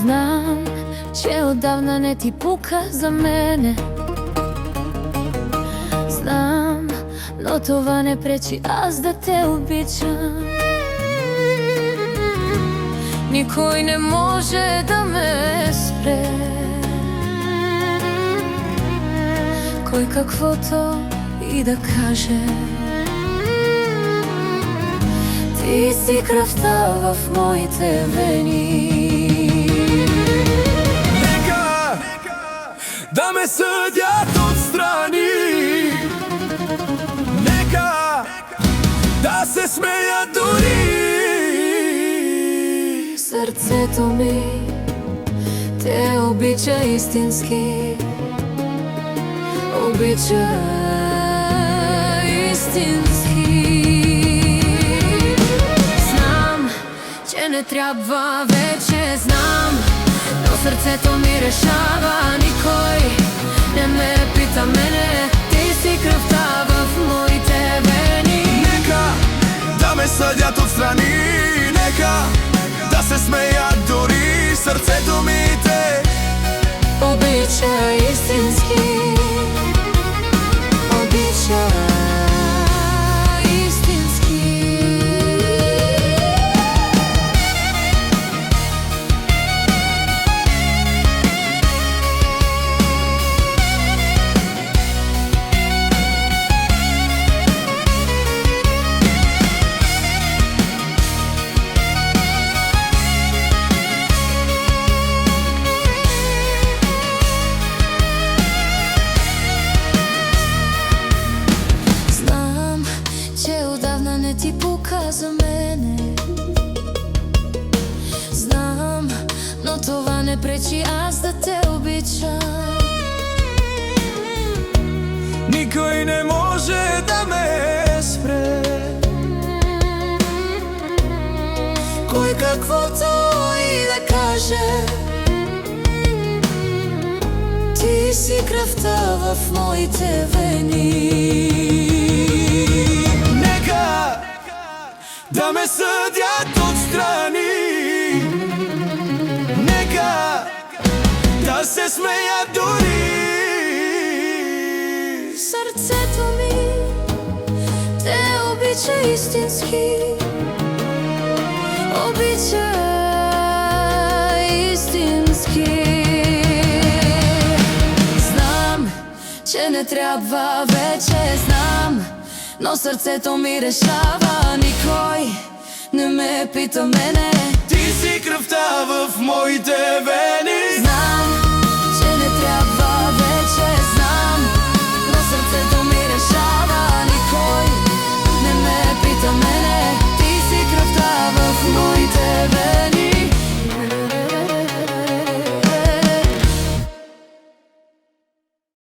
Знам, че отдавна не ти пука за мене. Знам, но това не пречи аз да те обичам. Никой не може да ме спре. Кой каквото и да каже. Ти си кръвта в моите вени. Нека да ме съдят отстрани. Нека да се смеят дори. Сърцето ми те обича истински. Обича истински. Знам, че не трябва вече, знам, но сърцето ми решава. Никой не ме пита мене. Ти си кръвта в моите вени. Нека да ме съдят отстрани. Нека да се смеят дори. Сърцето ми те обича истински. Обича истински. Не ти пука за мене. Знам, но това не пречи аз да те обичам. никой не може да ме спре. Кой каквото и да каже. Ти си кръвта в моите вени. Да ме съдят отстрани. Нека да се смеят дори. Сърцето ми те обича истински. Обича истински. Знам, че не трябва вече, знам, но сърцето ми решава. Никой не ме пита мене. Ти си кръвта в моите вени.